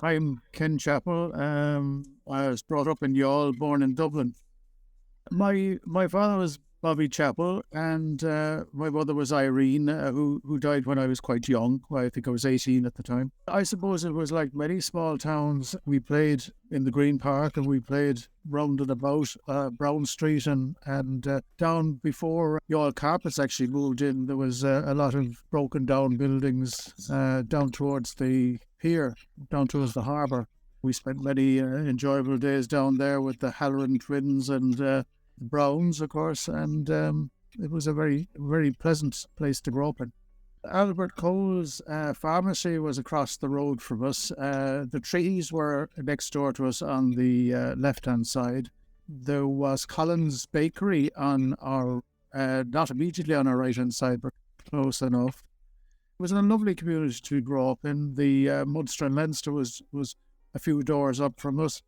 I'm Ken Chapple. I was brought up in Youghal, born in Dublin. My father was Bobby Chapple, and my mother was Irene, who died when I was quite young. Well, I think I was 18 at the time. I suppose it was like many small towns. We played in the Green Park, and we played round and about Brown Street, and down before Youghal Carpets actually moved in. There was a lot of broken down buildings down towards the pier, down towards the harbour. We spent many enjoyable days down there with the Halloran twins and Browns, of course, and it was a very, very pleasant place to grow up in. Albert Cole's pharmacy was across the road from us. The trees were next door to us on the left-hand side. There was Collins Bakery on our, not immediately on our right-hand side, but close enough. It was a lovely community to grow up in. The Munster and Leinster was a few doors up from us.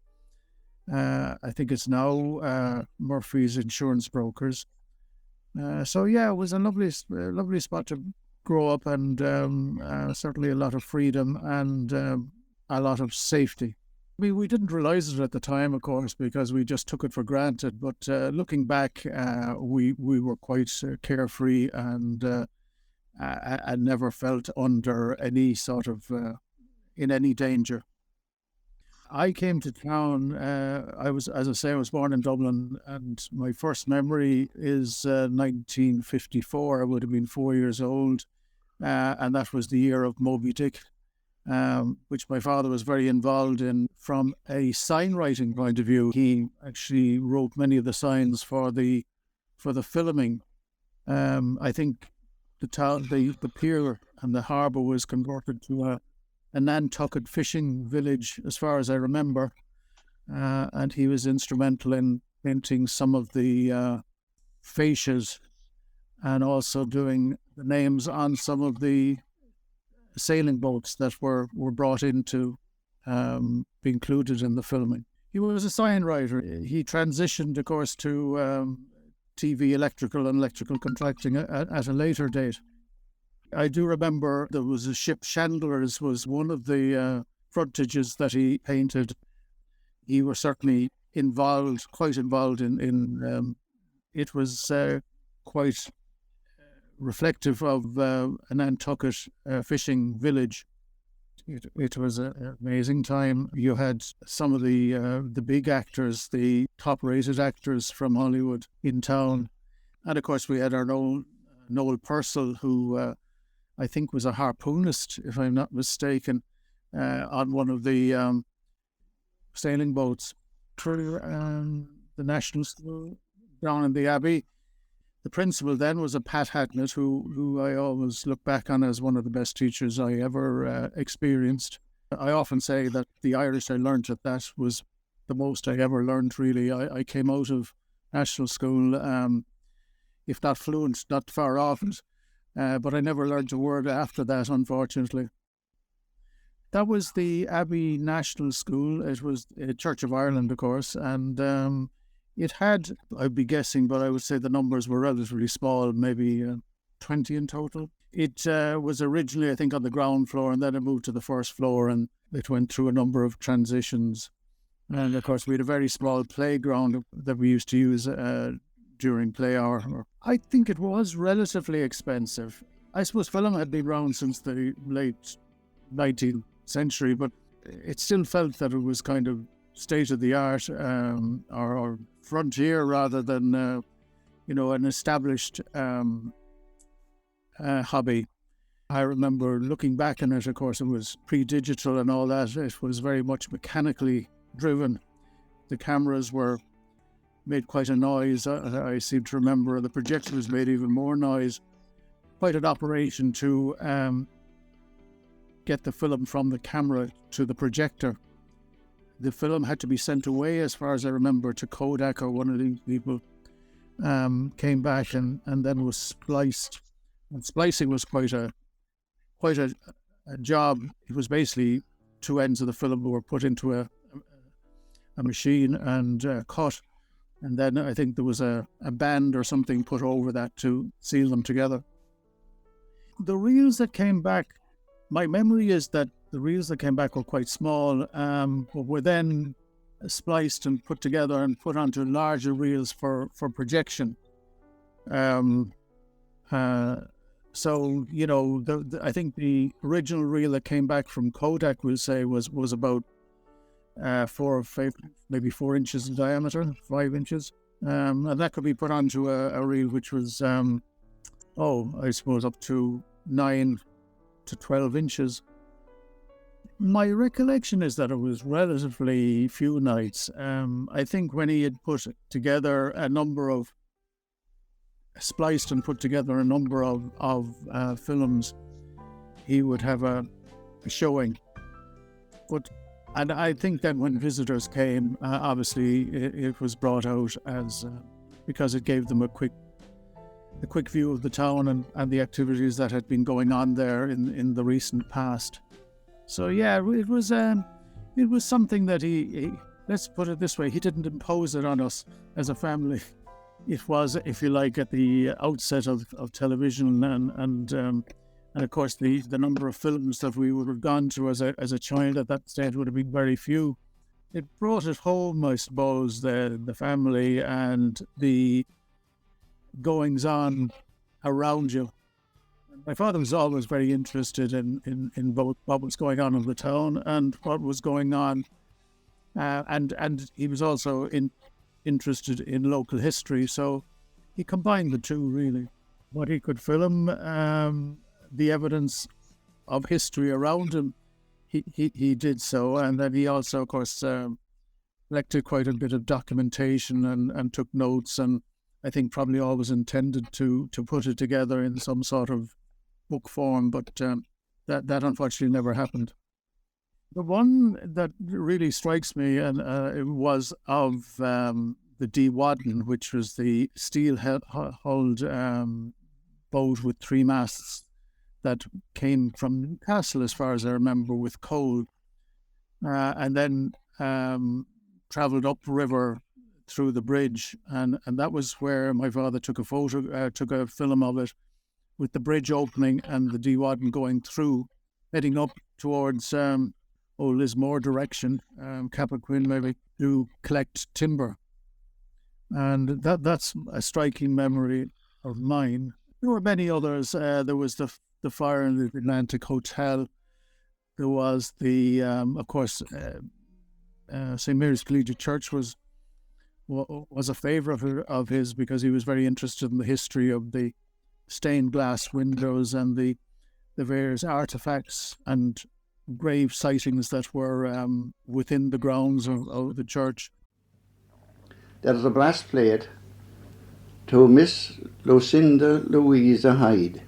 I think it's now Murphy's Insurance Brokers. So yeah, it was a lovely spot to grow up, and certainly a lot of freedom and a lot of safety. I mean, we didn't realise it at the time, of course, because we just took it for granted. But looking back, we were quite carefree and never felt under any sort of in any danger. I came to town. As I say, I was born in Dublin, and my first memory is 1954. I would have been 4 years old, and that was the year of Moby Dick, which my father was very involved in from a sign writing point of view. He actually wrote many of the signs for the filming. I think the town, the pier and the harbour was converted to a Nantucket fishing village, as far as I remember, and he was instrumental in painting some of the fascias and also doing the names on some of the sailing boats that were brought in to be included in the filming. He was a sign writer. He transitioned, of course, to TV electrical and electrical contracting at a later date. I do remember there was a ship, Chandler's was one of the frontages that he painted. He was certainly quite involved in it was quite reflective of a Nantucket fishing village. It was an amazing time. You had some of the big actors, the top-rated actors from Hollywood in town. And of course we had our Noel Purcell, who I think was a harpoonist, if I'm not mistaken, on one of the sailing boats through the National School down in the Abbey. The principal then was a Pat Hacknett, who I always look back on as one of the best teachers I ever experienced. I often say that the Irish I learnt at that was the most I ever learned, really. I came out of National School, if not fluent, not far off it. But I never learned a word after that, unfortunately. That was the Abbey National School. It was a Church of Ireland, of course, and it had, I'd be guessing, but I would say the numbers were relatively small, maybe 20 in total. It was originally, I think, on the ground floor, and then it moved to the first floor, and it went through a number of transitions. And of course, we had a very small playground that we used to use during play hour. I think it was relatively expensive. I suppose film had been around since the late 19th century, but it still felt that it was kind of state-of-the-art or frontier rather than, an established hobby. I remember looking back on it, of course, it was pre-digital and all that. It was very much mechanically driven. The cameras made quite a noise. I seem to remember the projectors made even more noise. Quite an operation to get the film from the camera to the projector. The film had to be sent away, as far as I remember, to Kodak, or one of these people came back and then was spliced. And splicing was quite a job. It was basically two ends of the film were put into a machine and cut. And then I think there was a band or something put over that to seal them together. The reels that came back, my memory is that the reels that came back were quite small, but were then spliced and put together and put onto larger reels for projection. So, you know, I think the original reel that came back from Kodak, we'll say, was about 4 or 5, maybe 4 inches in diameter, 5 inches. And that could be put onto a reel which was, I suppose up to 9 to 12 inches. My recollection is that it was relatively few nights. I think when he had put together a number of, spliced and put together a number of films, he would have a showing. And I think that when visitors came, obviously it was brought out as because it gave them a quick view of the town and the activities that had been going on there in the recent past. So yeah, it was something that he let's put it this way, he didn't impose it on us as a family. It was, if you like, at the outset of television and of course the number of films that we would have gone to as a child at that stage would have been very few. It brought it home, I suppose, the family and the goings on around you. My father was always very interested in both what was going on in the town and what was going on, and he was also interested in local history. So he combined the two really. What he could film, the evidence of history around him, he did so, and then he also, of course, collected quite a bit of documentation and took notes, and I think probably always intended to put it together in some sort of book form, but that unfortunately never happened. The one that really strikes me and it was of the D. Wadden, which was the steel-hulled boat with 3 masts that came from Newcastle, as far as I remember, with coal, and then travelled upriver through the bridge, and that was where my father took a film of it, with the bridge opening and the D. Wadden going through, heading up towards Lismore direction, Cappoquin maybe, to collect timber. And that's a striking memory of mine. There were many others. There was the fire in the Atlantic Hotel. There was the, of course, St. Mary's Collegiate Church was a favourite of his because he was very interested in the history of the stained glass windows and the various artefacts and grave sightings that were within the grounds of the church. There is a brass plate to Miss Lucinda Louisa Hyde.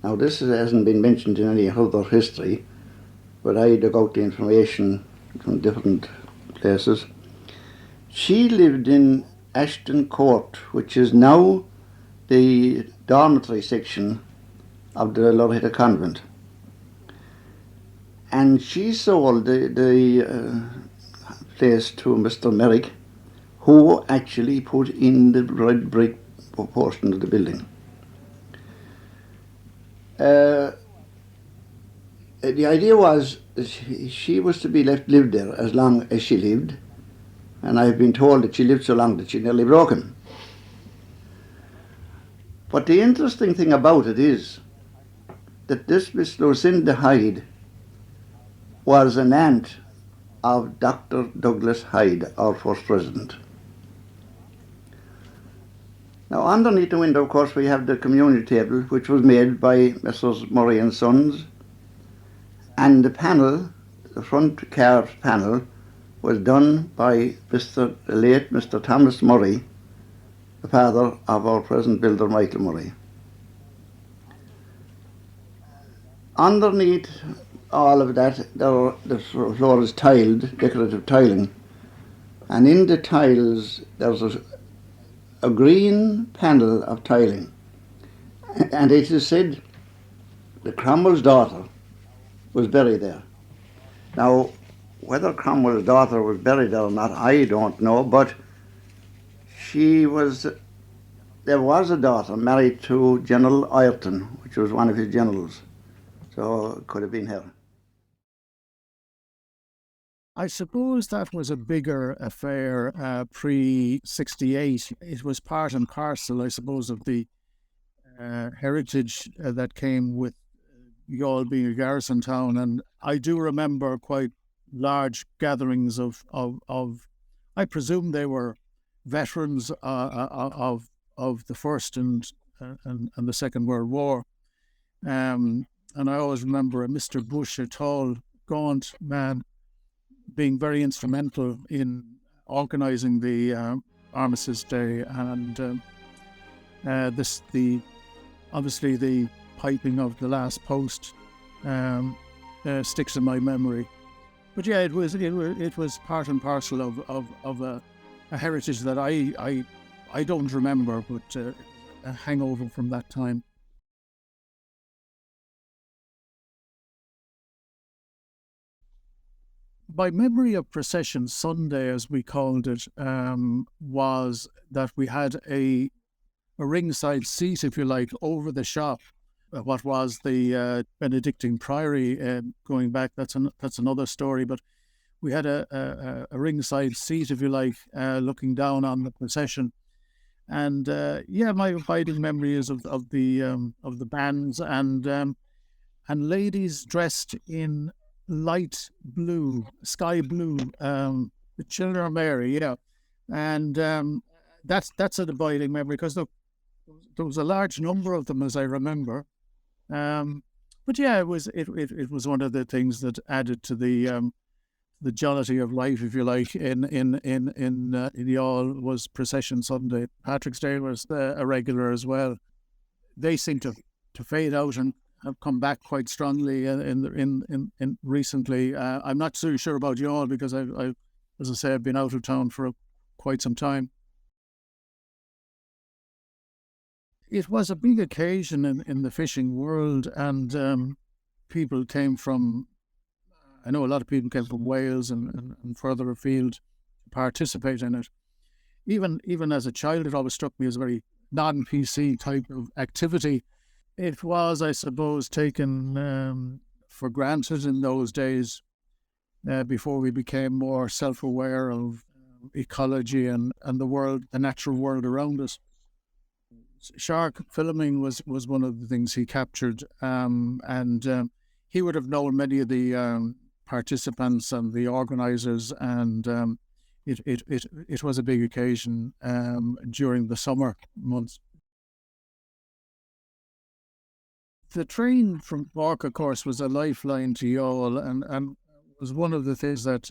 Now this hasn't been mentioned in any other history, but I dug out the information from different places. She lived in Ashton Court, which is now the dormitory section of the Loreto Convent. And she sold the place to Mr. Merrick, who actually put in the red brick portion of the building. The idea was that she was to be live there as long as she lived, and I've been told that she lived so long that she nearly broke him. But the interesting thing about it is that this Miss Lucinda Hyde was an aunt of Dr. Douglas Hyde, our first president. Now underneath the window, of course, we have the community table, which was made by Messrs. Murray and Sons, and the panel, the front carved panel, was done by the late Mr. Thomas Murray, the father of our present builder Michael Murray. Underneath all of that, the floor is tiled, decorative tiling, and in the tiles there's a green panel of tiling, and it is said that Cromwell's daughter was buried there. Now, whether Cromwell's daughter was buried there or not, I don't know, but there was a daughter married to General Ayrton, which was one of his generals, so it could have been her. I suppose that was a bigger affair pre-68. It was part and parcel, I suppose, of the heritage that came with Youghal being a garrison town. And I do remember quite large gatherings of I presume they were veterans of the First and the Second World War. And I always remember a Mr. Bush, a tall, gaunt man, being very instrumental in organising the Armistice Day, and obviously the piping of the last post sticks in my memory. But yeah, it was part and parcel of a heritage that I don't remember, but a hangover from that time. My memory of Procession Sunday, as we called it, was that we had a ringside seat, if you like, over the shop. What was the Benedictine Priory going back? That's another story. But we had a ringside seat, if you like, looking down on the procession. And my abiding memory is of the bands and ladies dressed in light blue, sky blue, the Children of Mary, yeah, and that's an abiding memory because there was a large number of them, as I remember. But yeah, it was one of the things that added to the jollity of life, if you like, in Youghal was Procession Sunday. Patrick's Day was a regular as well. They seem to fade out and have come back quite strongly in recently. I'm not so sure about Youghal because I as I say, I've been out of town for quite some time. It was a big occasion in the fishing world, and people came from. I know a lot of people came from Wales and further afield to participate in it. Even as a child, it always struck me as a very non-PC type of activity. It was, I suppose, taken for granted in those days before we became more self-aware of ecology and the world, the natural world around us. Shark filming was one of the things he captured, and he would have known many of the participants and the organisers, and it was a big occasion during the summer months. The train from Cork, of course, was a lifeline to Youghal, and was one of the things that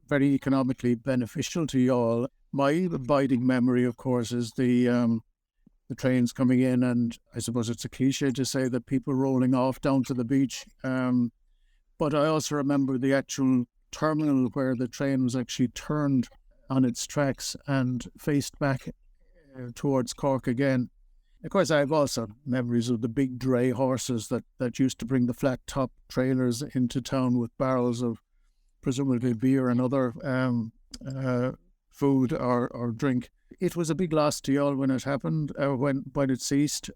very economically beneficial to Youghal. My abiding memory, of course, is the trains coming in, and I suppose it's a cliche to say that people rolling off down to the beach. But I also remember the actual terminal where the train was actually turned on its tracks and faced back towards Cork again. Of course, I have also memories of the big dray horses that used to bring the flat top trailers into town with barrels of presumably beer and other food or drink. It was a big loss to Youghal when it happened, when it ceased.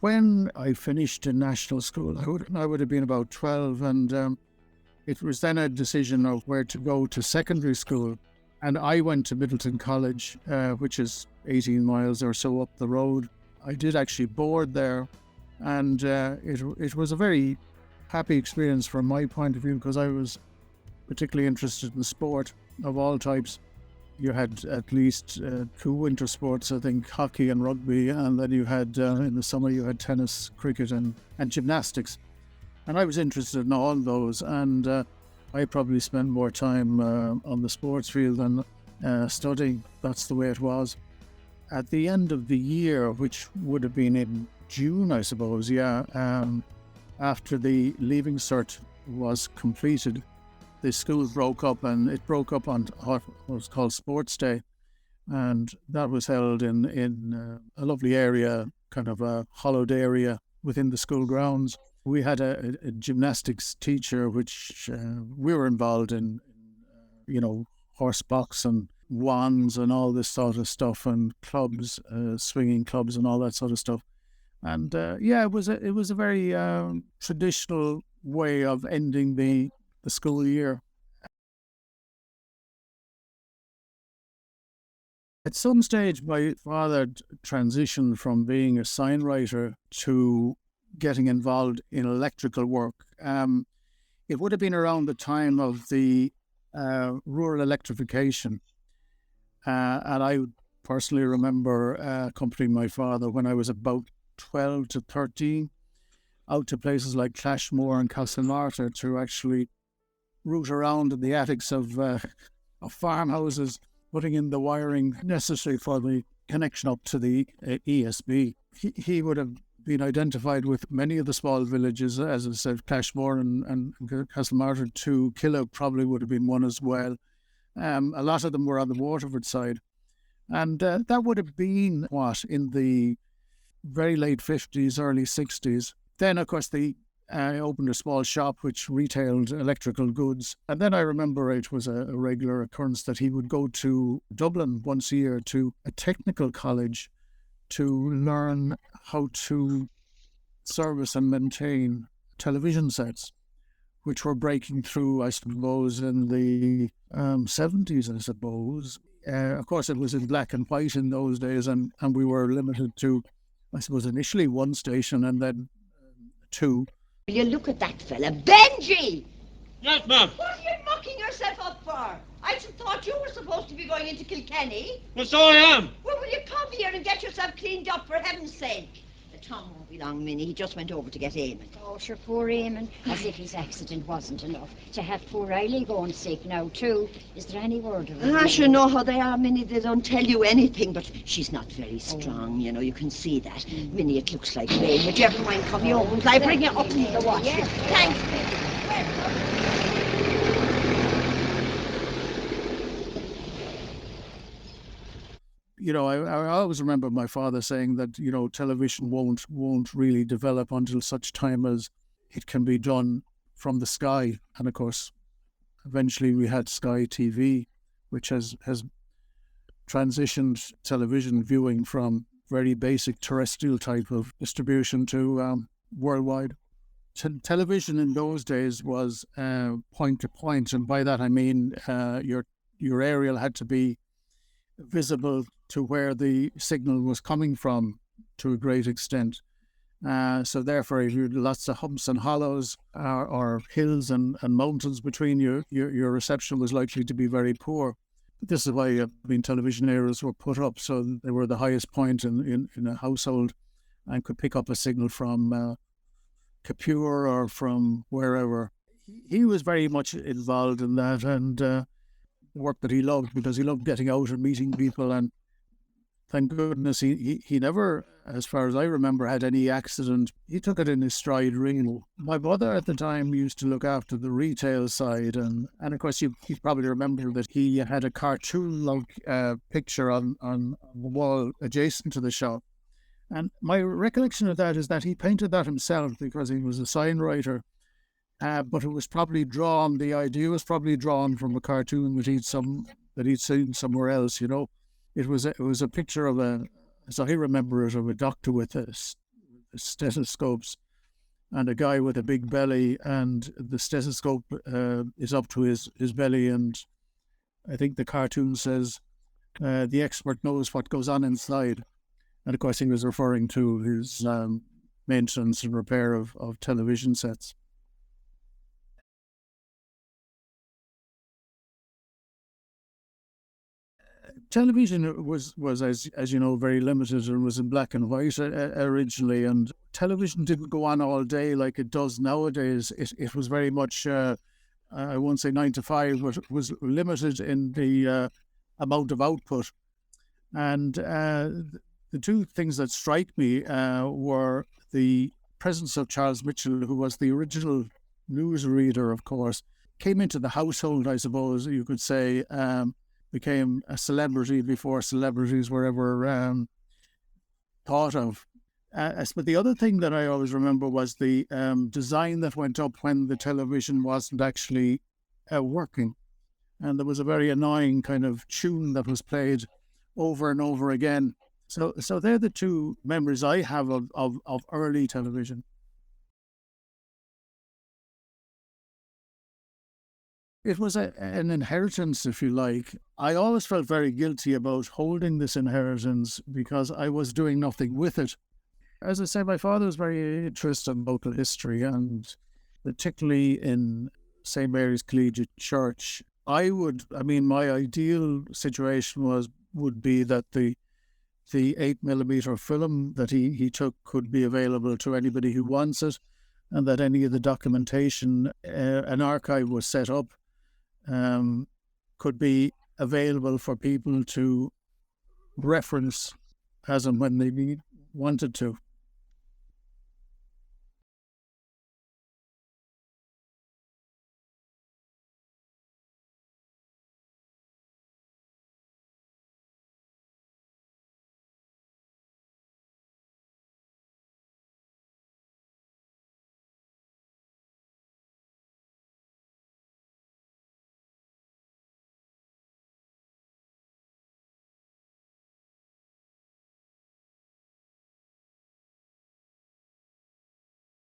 When I finished in national school, I would have been about 12, and it was then a decision of where to go to secondary school. And I went to Middleton College, which is 18 miles or so up the road. I did actually board there, and it was a very happy experience from my point of view, because I was particularly interested in sport of all types. You had at least two winter sports, I think, hockey and rugby, and then you had, in the summer, you had tennis, cricket and gymnastics. And I was interested in all those, and I probably spent more time on the sports field than studying. That's the way it was. At the end of the year, which would have been in June, I suppose, after the Leaving Cert was completed, the school broke up, and it broke up on what was called Sports Day. And that was held in a lovely area, kind of a hollowed area within the school grounds. We had a gymnastics teacher, which we were involved in, horse box and wands and all this sort of stuff, and clubs, swinging clubs and all that sort of stuff. And it was a very traditional way of ending the school year. At some stage, my father transitioned from being a sign writer to getting involved in electrical work. It would have been around the time of the rural electrification. And I personally remember accompanying my father when I was about 12 to 13 out to places like Clashmore and Castlemartyr to actually root around in the attics of farmhouses, putting in the wiring necessary for the connection up to the ESB. He would have been identified with many of the small villages, as I said, Clashmore and Castlemartyr. To Killock probably would have been one as well. A lot of them were on the Waterford side. And that would have been, in the very late 50s, early 60s. Then, of course, I opened a small shop which retailed electrical goods. And then I remember it was a regular occurrence that he would go to Dublin once a year to a technical college to learn how to service and maintain television sets, which were breaking through, I suppose, in the 70s, I suppose. Of course, it was in black and white in those days, and we were limited to, I suppose, initially one station and then two. Will you look at that fella, Benji? Yes, ma'am. What are you mucking yourself up for? I should thought you were supposed to be going into Kilkenny. Well, so I am. Well, will you come here and get yourself cleaned up, for heaven's sake? Tom won't be long, Minnie. He just went over to get Eamon. Oh, sure, poor Eamon. As if his accident wasn't enough. To have poor Riley going sick now, too. Is there any word of it? I sure know how they are, Minnie. They don't tell you anything, but she's not very strong, you know. You can see that. Minnie, it looks like rain. Would you ever mind coming home and I bring you up in the wash? Yes. Thanks, Minnie. I always remember my father saying that, television won't really develop until such time as it can be done from the sky. And of course, eventually we had Sky TV, which has transitioned television viewing from very basic terrestrial type of distribution to worldwide. Television in those days was point to point, and by that I mean your aerial had to be visible to where the signal was coming from to a great extent. So therefore, if you had lots of humps and hollows or hills and mountains between you, your reception was likely to be very poor. This is why television aerials were put up, so they were the highest point in a household and could pick up a signal from Capure or from wherever. He was very much involved in that, and work that he loved, because he loved getting out and meeting people, and thank goodness he never, as far as I remember, had any accident. He took it in his stride, really. My mother at the time used to look after the retail side, and of course you probably remember that he had a cartoon-like picture on the wall adjacent to the shop. And my recollection of that is that he painted that himself because he was a sign writer. But it was probably drawn. The idea was probably drawn from a cartoon that he'd seen somewhere else. It was a picture of as I remember it, of a doctor with stethoscopes, and a guy with a big belly, and the stethoscope is up to his belly, and I think the cartoon says, the expert knows what goes on inside. And of course he was referring to his maintenance and repair of television sets. Television was as you know, very limited, and was in black and white originally, and television didn't go on all day like it does nowadays. It was very much, I won't say 9 to 5, but it was limited in the amount of output. And the two things that strike me were the presence of Charles Mitchell, who was the original newsreader, of course, came into the household, I suppose you could say, became a celebrity before celebrities were ever thought of. But the other thing that I always remember was the design that went up when the television wasn't actually working. And there was a very annoying kind of tune that was played over and over again. So they're the two memories I have of early television. It was an inheritance, if you like. I always felt very guilty about holding this inheritance because I was doing nothing with it. As I said, my father was very interested in local history, and particularly in St. Mary's Collegiate Church. My ideal situation would be that the 8mm film that he took could be available to anybody who wants it, and that any of the documentation, an archive was set up, could be available for people to reference as and when they wanted to.